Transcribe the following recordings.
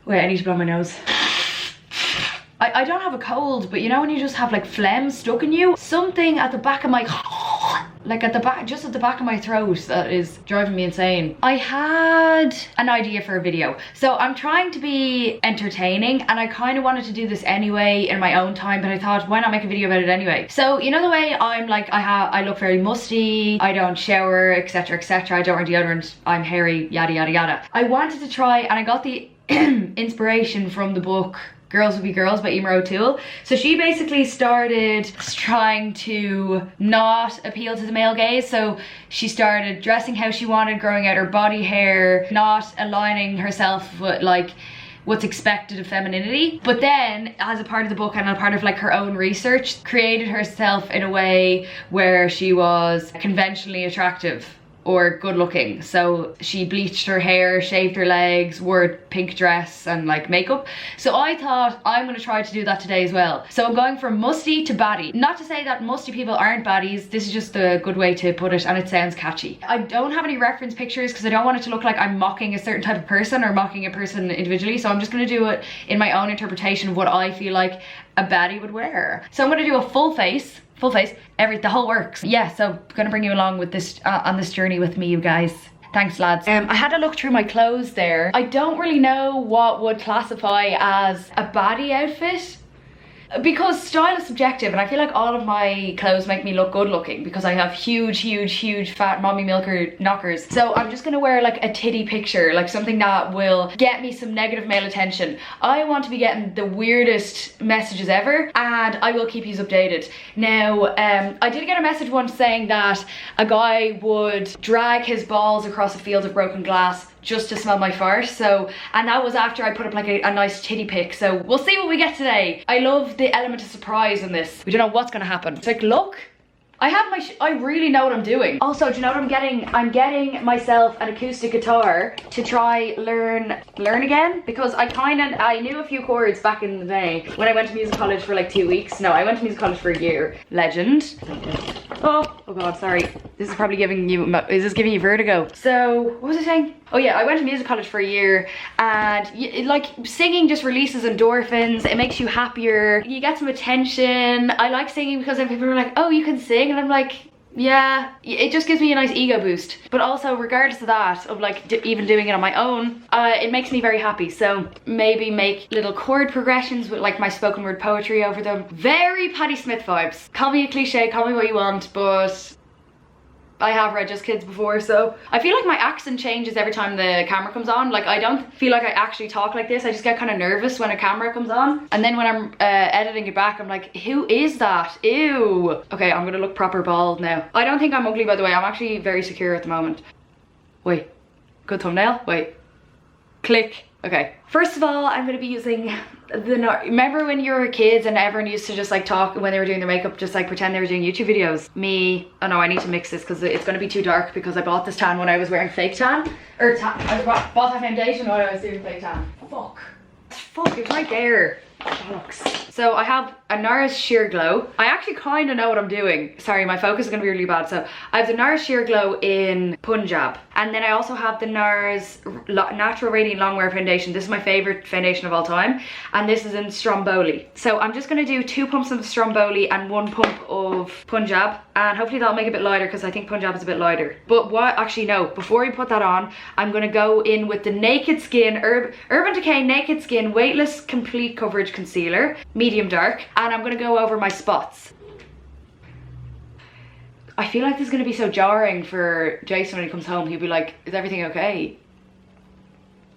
Wait, I need to blow my nose. I don't have a cold, but you know when you just have like phlegm stuck in you? Something at the back of my, like at the back, just at the back of my throat that is driving me insane. I had an idea for a video. So I'm trying to be entertaining and I kind of wanted to do this anyway in my own time, but I thought, why not make a video about it anyway? So you know the way I'm like, I look very musty, I don't shower, etc, etc, I don't wear deodorant, I'm hairy, yada yada yada. I wanted to try, and I got the inspiration from the book Girls Will Be Girls by Emer O'Toole. So she basically started trying to not appeal to the male gaze. So she started dressing how she wanted, growing out her body hair, not aligning herself with like what's expected of femininity. But then as a part of the book and a part of like her own research, created herself in a way where she was conventionally attractive or good looking. So she bleached her hair, shaved her legs, wore a pink dress and like makeup. So I thought I'm gonna try to do that today as well. So I'm going from musty to baddie. Not to say that musty people aren't baddies, this is just a good way to put it and it sounds catchy. I don't have any reference pictures because I don't want it to look like I'm mocking a certain type of person or mocking a person individually. So I'm just gonna do it in my own interpretation of what I feel like a baddie would wear. So I'm gonna do a full face, the whole works. Yeah, so gonna bring you along with this on this journey with me, you guys. Thanks, lads. I had a look through my clothes there. I don't really know what would classify as a baddie outfit, because style is subjective, and I feel like all of my clothes make me look good looking because I have huge fat mommy milker knockers. So I'm just gonna wear like a titty picture, like something that will get me some negative male attention. I want to be getting the weirdest messages ever, and I will keep you updated. Now, I did get a message once saying that a guy would drag his balls across a field of broken glass just to smell my fart. So, and that was after I put up like a nice titty pic. So we'll see what we get today. I love the element of surprise in this. We don't know what's gonna happen. It's like, look, I have my, I really know what I'm doing. Also, do you know what I'm getting? I'm getting myself an acoustic guitar to try learn again, because I knew a few chords back in the day when I went to music college for like 2 weeks. No, I went to music college for a year. Legend. Oh god, sorry. This is probably giving you, is this giving you vertigo? So, what was I saying? Oh yeah, I went to music college for a year, and like singing just releases endorphins. It makes you happier. You get some attention. I like singing because then people are like, oh, you can sing, and I'm like, yeah, it just gives me a nice ego boost. But also, regardless of that, of like even doing it on my own, it makes me very happy. So maybe make little chord progressions with like my spoken word poetry over them. Very Patti Smith vibes. Call me a cliche, call me what you want, but I have read Just Kids before, so I feel like my accent changes every time the camera comes on. Like, I don't feel like I actually talk like this. I just get kind of nervous when a camera comes on, and then when I'm editing it back, I'm like, who is that? Ew. Okay, I'm gonna look proper bald now. I don't think I'm ugly, by the way. I'm actually very secure at the moment. Wait, good thumbnail. Wait, click. Okay, first of all, I'm gonna be using remember when you were kids and everyone used to just like talk when they were doing their makeup, just like pretend they were doing YouTube videos? Me, oh no, I need to mix this because it's gonna be too dark, because I bought this tan when I was wearing fake tan, or I bought that foundation when I was doing fake tan. Fuck, it's right there. Bollocks. So I have a NARS Sheer Glow. I actually kind of know what I'm doing. Sorry, my focus is going to be really bad. So I have the NARS Sheer Glow in Punjab. And then I also have the NARS Natural Radiant Longwear Foundation. This is my favorite foundation of all time. And this is in Stromboli. So I'm just going to do 2 pumps of Stromboli and 1 pump of Punjab. And hopefully that'll make it a bit lighter, because I think Punjab is a bit lighter. But what, actually no, before we put that on, I'm going to go in with the Naked Skin, Urban Decay Naked Skin Weightless Complete Coverage Concealer, medium dark, and I'm gonna go over my spots. I feel like this is gonna be so jarring for Jason when he comes home. He'll be like, is everything okay?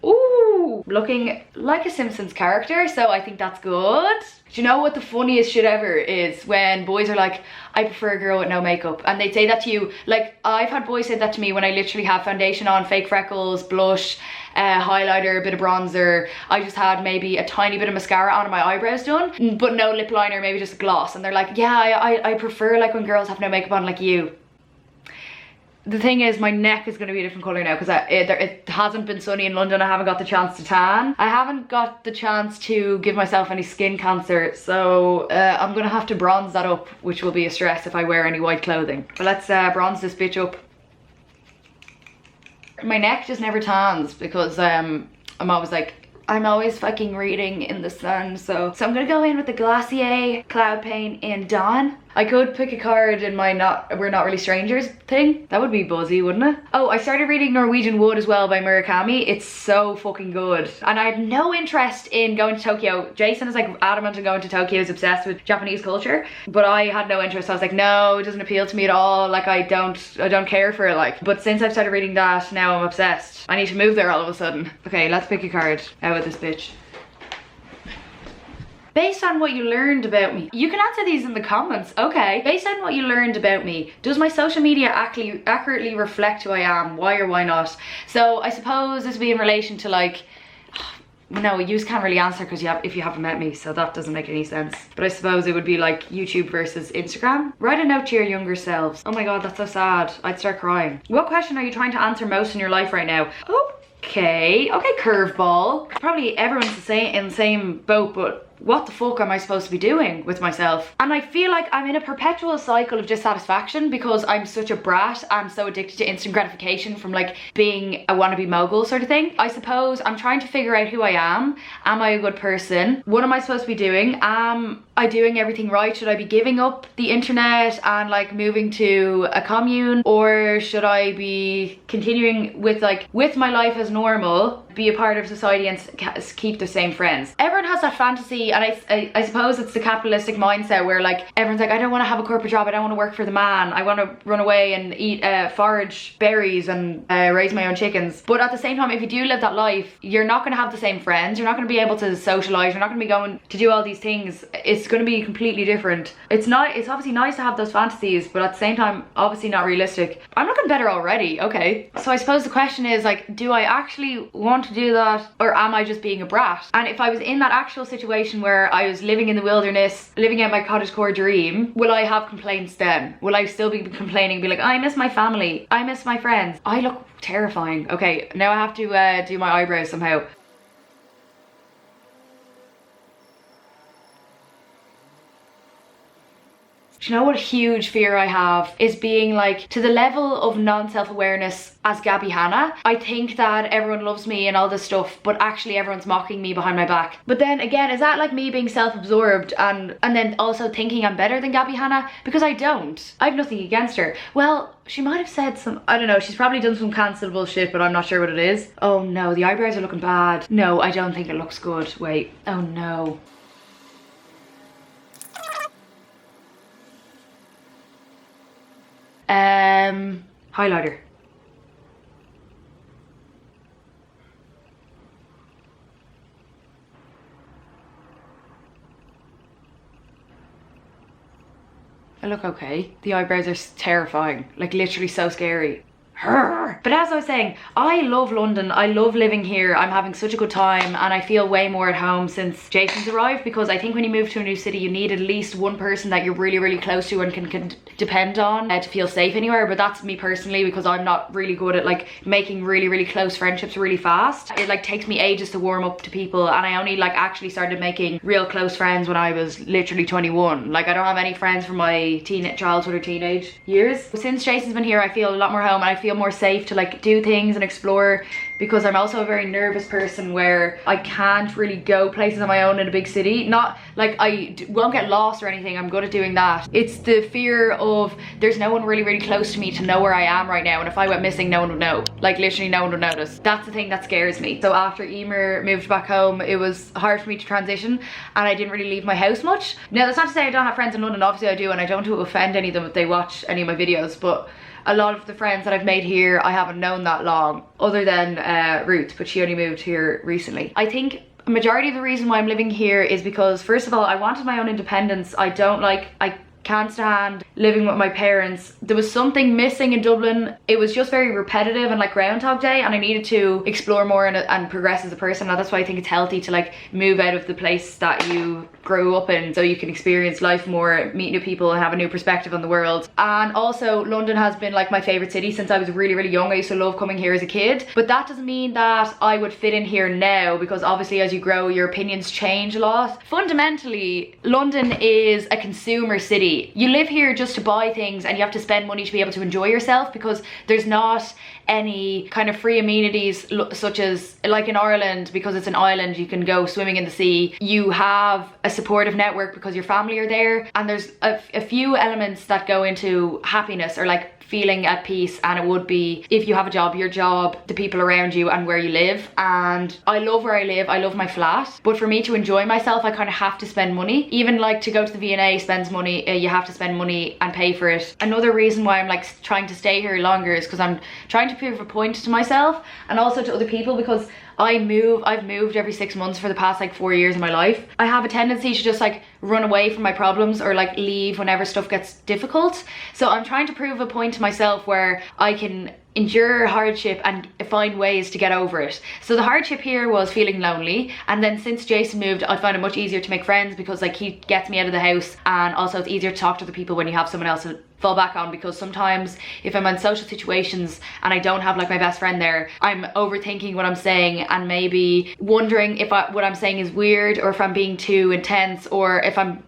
Ooh, looking like a Simpsons character, so I think that's good. Do you know what the funniest shit ever is? When boys are like, I prefer a girl with no makeup, and they say that to you. Like, I've had boys say that to me when I literally have foundation on, fake freckles, blush, highlighter, a bit of bronzer. I just had maybe a tiny bit of mascara on and my eyebrows done, but no lip liner, maybe just a gloss. And they're like, yeah, I prefer like when girls have no makeup on, like you. The thing is, my neck is going to be a different colour now because it hasn't been sunny in London. I haven't got the chance to tan. I haven't got the chance to give myself any skin cancer, so I'm going to have to bronze that up, which will be a stress if I wear any white clothing. But let's bronze this bitch up. My neck just never tans because I'm always like I'm always fucking reading in the sun, so I'm gonna go in with the Glossier Cloud Paint in Dawn. I could pick a card in my We're Not Really Strangers thing. That would be buzzy, wouldn't it? Oh, I started reading Norwegian Wood as well by Murakami. It's so fucking good. And I had no interest in going to Tokyo. Jason is like adamant on going to Tokyo. He's obsessed with Japanese culture. But I had no interest. I was like, no, it doesn't appeal to me at all. Like I don't care for it, like. But since I've started reading that, now I'm obsessed. I need to move there all of a sudden. Okay, let's pick a card out with this bitch. Based on what you learned about me. You can answer these in the comments. Okay. Based on what you learned about me, does my social media accurately reflect who I am? Why or why not? So I suppose this would be in relation to like, no, you just can't really answer because if you haven't met me, so that doesn't make any sense. But I suppose it would be like YouTube versus Instagram. Write a note to your younger selves. Oh my god, that's so sad. I'd start crying. What question are you trying to answer most in your life right now? Okay, curveball. Probably everyone's in the same boat, but what the fuck am I supposed to be doing with myself? And I feel like I'm in a perpetual cycle of dissatisfaction because I'm such a brat. I'm so addicted to instant gratification from like being a wannabe mogul sort of thing. I suppose I'm trying to figure out who I am. Am I a good person? What am I supposed to be doing? Am I doing everything right? Should I be giving up the internet and like moving to a commune? Or should I be continuing with my life as normal, be a part of society and keep the same friends? Everyone has that fantasy, and I suppose it's the capitalistic mindset where like everyone's like, I don't want to have a corporate job, I don't want to work for the man, I want to run away and eat forage berries and raise my own chickens. But at the same time, if you do live that life, you're not going to have the same friends, you're not going to be able to socialize, you're not going to be going to do all these things. It's going to be completely different. It's obviously nice to have those fantasies, but at the same time obviously not realistic. I'm looking better already. Okay, so I suppose the question is like, do I actually want to do that, or am I just being a brat? And if I was in that actual situation where I was living in the wilderness, living out my cottagecore dream, will I have complaints then? Will I still be complaining, be like, I miss my family, I miss my friends? I look terrifying. Okay, now I have to do my eyebrows somehow. Do you know what huge fear I have is being like to the level of non-self-awareness as Gabby Hanna? I think that everyone loves me and all this stuff, but actually everyone's mocking me behind my back. But then again, is that like me being self-absorbed and then also thinking I'm better than Gabby Hanna? Because I don't. I have nothing against her. Well, she might have said some, I don't know, she's probably done some cancelable shit, but I'm not sure what it is. Oh no, the eyebrows are looking bad. No, I don't think it looks good. Wait, oh no. Highlighter. I look okay. The eyebrows are terrifying, like literally so scary. But as I was saying, I love London, I love living here, I'm having such a good time, and I feel way more at home since Jason's arrived, because I think when you move to a new city you need at least one person that you're really close to and can depend on to feel safe anywhere. But that's me personally, because I'm not really good at like making really close friendships really fast. It like takes me ages to warm up to people, and I only like actually started making real close friends when I was literally 21. Like I don't have any friends from my childhood or teenage years. Since Jason's been here I feel a lot more home, and I feel more safe to like do things and explore, because I'm also a very nervous person where I can't really go places on my own in a big city. Not like I won't get lost or anything, I'm good at doing that. It's the fear of there's no one really close to me to know where I am right now, and if I went missing no one would know. Like literally no one would notice. That's the thing that scares me. So after Emer moved back home, it was hard for me to transition, and I didn't really leave my house much. Now that's not to say I don't have friends in London, obviously I do, and I don't want to offend any of them if they watch any of my videos, but a lot of the friends that I've made here I haven't known that long, other than Ruth, but she only moved here recently. I think a majority of the reason why I'm living here is because, first of all, I wanted my own independence. I can't stand living with my parents. There was something missing in Dublin. It was just very repetitive and like Groundhog Day, and I needed to explore more and progress as a person. And that's why I think it's healthy to like move out of the place that you grew up in, so you can experience life more, meet new people, and have a new perspective on the world. And also London has been like my favorite city since I was really young. I used to love coming here as a kid, but that doesn't mean that I would fit in here now, because obviously as you grow your opinions change a lot. Fundamentally, London is a consumer city. city. You live here just to buy things and you have to spend money to be able to enjoy yourself, because there's not any kind of free amenities such as, like in Ireland, because it's an island, you can go swimming in the sea. You have a supportive network because your family are there, and there's a few elements that go into happiness, or like feeling at peace, and it would be if you have a job, your job, the people around you, and where you live. And I love where I live, I love my flat, but for me to enjoy myself I kind of have to spend money. Even like to go to the V&A spends money, you have to spend money and pay for it. Another reason why I'm like trying to stay here longer is because I'm trying to prove a point to myself and also to other people, because I've moved every 6 months for the past like 4 years of my life. I have a tendency to just like run away from my problems or like leave whenever stuff gets difficult. So I'm trying to prove a point to myself where I can endure hardship and find ways to get over it. So the hardship here was feeling lonely, and then since Jason moved I find it much easier to make friends, because like he gets me out of the house, and also it's easier to talk to the people when you have someone else to fall back on, because sometimes if I'm in social situations and I don't have like my best friend there, I'm overthinking what I'm saying and maybe wondering if what I'm saying is weird, or if I'm being too intense, or if I'm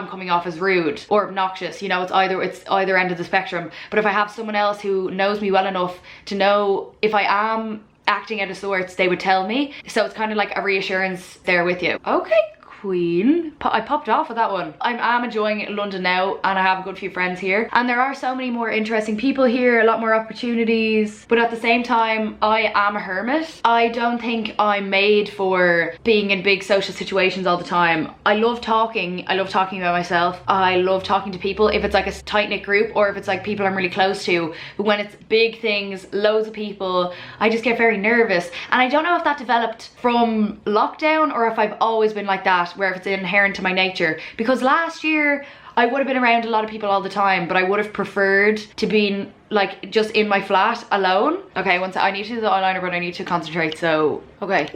coming off as rude or obnoxious. You know, it's either end of the spectrum. But if I have someone else who knows me well enough to know if I am acting out of sorts, they would tell me. So it's kind of like a reassurance there with you. Okay, queen. I popped off with that one. I am enjoying London now, and I have a good few friends here, and there are so many more interesting people here, a lot more opportunities, but at the same time I am a hermit. I don't think I'm made for being in big social situations all the time. I love talking about myself, I love talking to people if it's like a tight-knit group, or if it's like people I'm really close to. But when it's big things, loads of people, I just get very nervous, and I don't know if that developed from lockdown or if I've always been like that, where if it's inherent to my nature. Because last year I would have been around a lot of people all the time, but I would have preferred to be like just in my flat alone. Okay, I need to do the eyeliner, but I need to concentrate. So okay,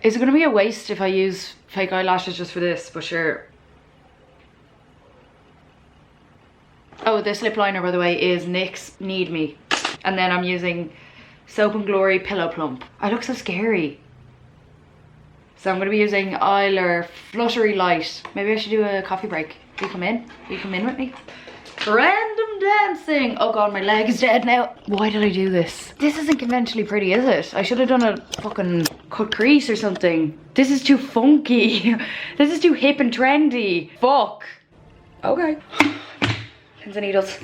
is it gonna be a waste if I use fake eyelashes just for this? But sure. Oh, this lip liner, by the way, is NYX Need Me, and then I'm using Soap and Glory Pillow Plump. I look so scary. So I'm going to be using Eyeliner Fluttery Light. Maybe I should do a coffee break. Will you come in? Will you come in with me? Random dancing. Oh god, my leg is dead now. Why did I do this? This isn't conventionally pretty, is it? I should have done a fucking cut crease or something. This is too funky. This is too hip and trendy. Fuck. Okay. Pins and needles.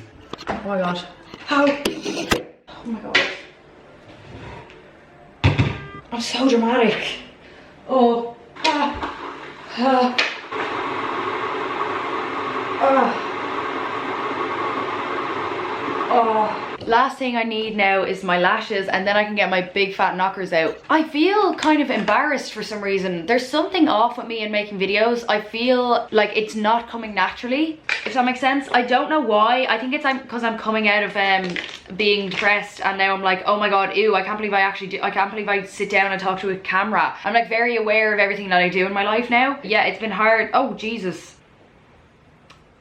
Oh my god. How? Oh my god. I'm so dramatic. Oh, Last thing I need now is my lashes, and then I can get my big fat knockers out. I feel kind of embarrassed for some reason. There's something off with me in making videos. I feel like it's not coming naturally, if that makes sense. I don't know why. I think it's because I'm coming out of being depressed, and now I'm like, oh my god, ew, I can't believe I sit down and talk to a camera. I'm like very aware of everything that I do in my life now. Yeah, it's been hard. Oh Jesus.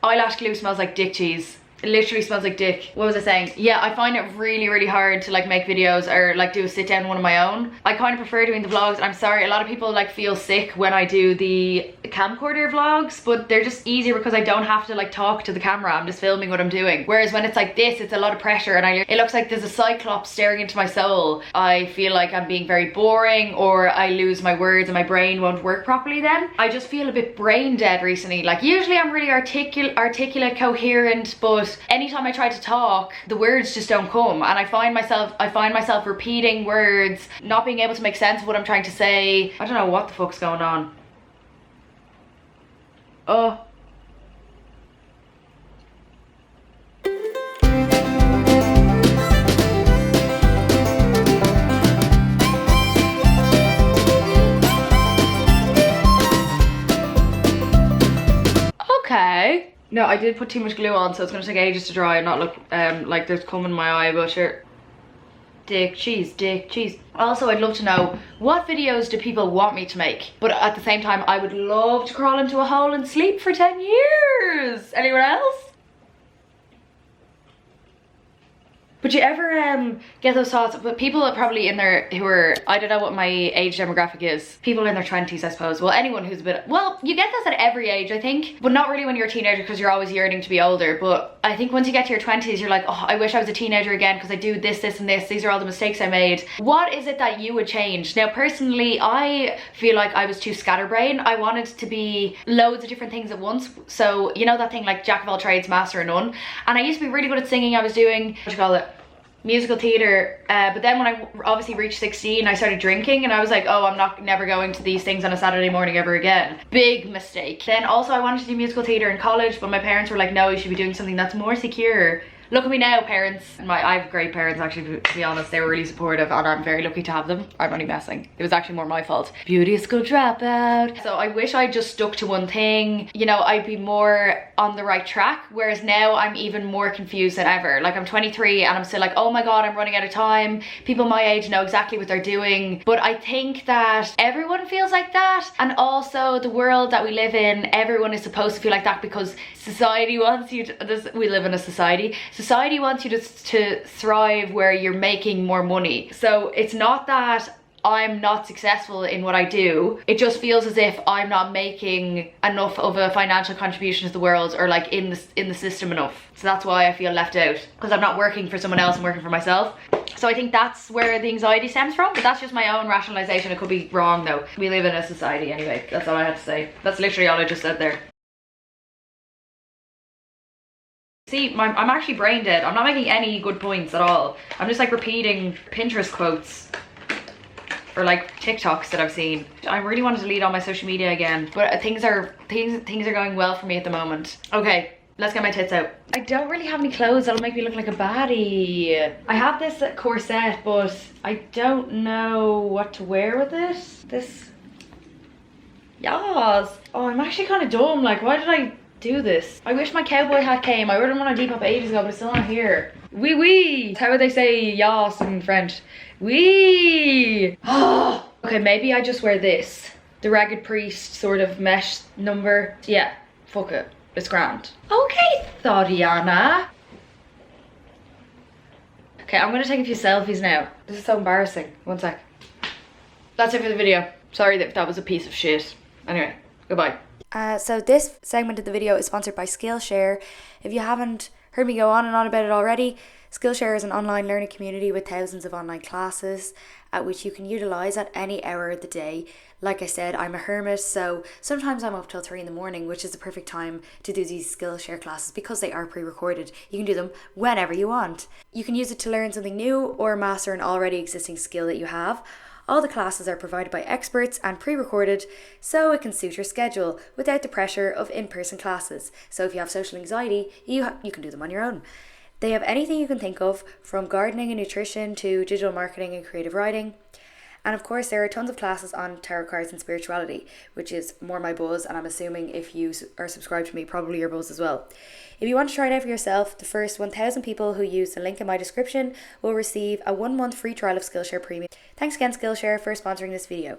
Eyelash glue smells like dick cheese. It literally smells like dick. What was I saying? Yeah, I find it really, really hard to like make videos or like do a sit down one of my own. I kind of prefer doing the vlogs. I'm sorry, a lot of people like feel sick when I do the camcorder vlogs, but they're just easier because I don't have to like talk to the camera. I'm just filming what I'm doing. Whereas when it's like this, it's a lot of pressure, and it looks like there's a cyclops staring into my soul. I feel like I'm being very boring, or I lose my words and my brain won't work properly then. I just feel a bit brain dead recently. Like usually I'm really articulate, coherent, but anytime I try to talk, the words just don't come, and I find myself repeating words, not being able to make sense of what I'm trying to say. I don't know what the fuck's going on. Oh. Okay. No, I did put too much glue on, so it's gonna take ages to dry and not look like there's cum in my eye, but sure. Dick cheese, dick cheese. Also, I'd love to know, what videos do people want me to make? But at the same time, I would love to crawl into a hole and sleep for 10 years. Anyone else? But you ever get those thoughts? But people are probably in there who are, I don't know what my age demographic is. People in their 20s, I suppose. Well, anyone who's a bit, well, you get this at every age, I think. But not really when you're a teenager, because you're always yearning to be older. But I think once you get to your 20s, you're like, oh, I wish I was a teenager again because I do this, this, and this. These are all the mistakes I made. What is it that you would change? Now, personally, I feel like I was too scatterbrained. I wanted to be loads of different things at once. So, you know that thing like jack of all trades, master of none. And I used to be really good at singing. I was doing, what do you call it? Musical theatre, but then when I obviously reached 16, I started drinking and I was like, oh, I'm never going to these things on a Saturday morning ever again. Big mistake. Then also I wanted to do musical theatre in college, but my parents were like, no, you should be doing something that's more secure. Look at me now, parents. I have great parents, actually, to be honest. They were really supportive and I'm very lucky to have them. I'm only messing. It was actually more my fault. Beauty school dropout. So I wish I just stuck to one thing. You know, I'd be more on the right track, whereas now I'm even more confused than ever. Like, I'm 23 and I'm still like, oh my god, I'm running out of time. People my age know exactly what they're doing. But I think that everyone feels like that, and also the world that we live in, everyone is supposed to feel like that because society wants you to, we live in a society. Society wants you to thrive where you're making more money. So it's not that I'm not successful in what I do. It just feels as if I'm not making enough of a financial contribution to the world, or like in the system enough. So that's why I feel left out, because I'm not working for someone else, I'm working for myself. So I think that's where the anxiety stems from, but that's just my own rationalization. It could be wrong though. We live in a society anyway. That's all I had to say. That's literally all I just said there. See, I'm actually brain dead. I'm not making any good points at all. I'm just like repeating Pinterest quotes or like TikToks that I've seen. I really want to delete all my social media again, but things are going well for me at the moment. Okay, let's get my tits out. I don't really have any clothes that'll make me look like a baddie. I have this corset, but I don't know what to wear with it. This, yes. Oh, I'm actually kind of dumb. Like, why did I do this? I wish my cowboy hat came. I ordered one on Depop ages ago, but it's still not here. Oui, oui. How would they say yas in French? Oui. Oh. Okay, maybe I just wear this. The Ragged Priest sort of mesh number. Yeah, fuck it. It's grand. Okay, Thoriana. Okay, I'm gonna take a few selfies now. This is so embarrassing. One sec. That's it for the video. Sorry that was a piece of shit. Anyway, goodbye. So this segment of the video is sponsored by Skillshare. If you haven't heard me go on and on about it already, Skillshare is an online learning community with thousands of online classes at which you can utilise at any hour of the day. Like I said, I'm a hermit, so sometimes I'm up till 3 in the morning, which is the perfect time to do these Skillshare classes because they are pre-recorded. You can do them whenever you want. You can use it to learn something new or master an already existing skill that you have. All the classes are provided by experts and pre-recorded, so it can suit your schedule without the pressure of in-person classes. So if you have social anxiety, you can do them on your own. They have anything you can think of, from gardening and nutrition to digital marketing and creative writing. And of course, there are tons of classes on tarot cards and spirituality, which is more my buzz, and I'm assuming if you are subscribed to me, probably your buzz as well. If you want to try it out for yourself, the first 1,000 people who use the link in my description will receive a 1-month free trial of Skillshare Premium. Thanks again, Skillshare, for sponsoring this video.